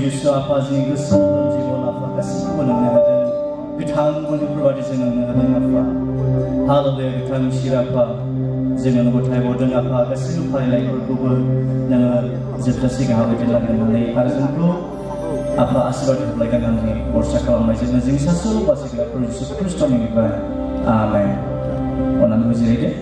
Yesus apa sih kesulitan jiwa apa kasih menengah dan ketang menipurwadi jenengah dan apa hal dari ketang siapa jeneng botai bodoh apa kasih lupa lagi berkumpul dengan jeptasi kahwin dengan mengenai parasanku apa asal mereka nanti borsa kawan macam jeng sasu pasti kita Yesus Kristus mengibar amin onan berjadi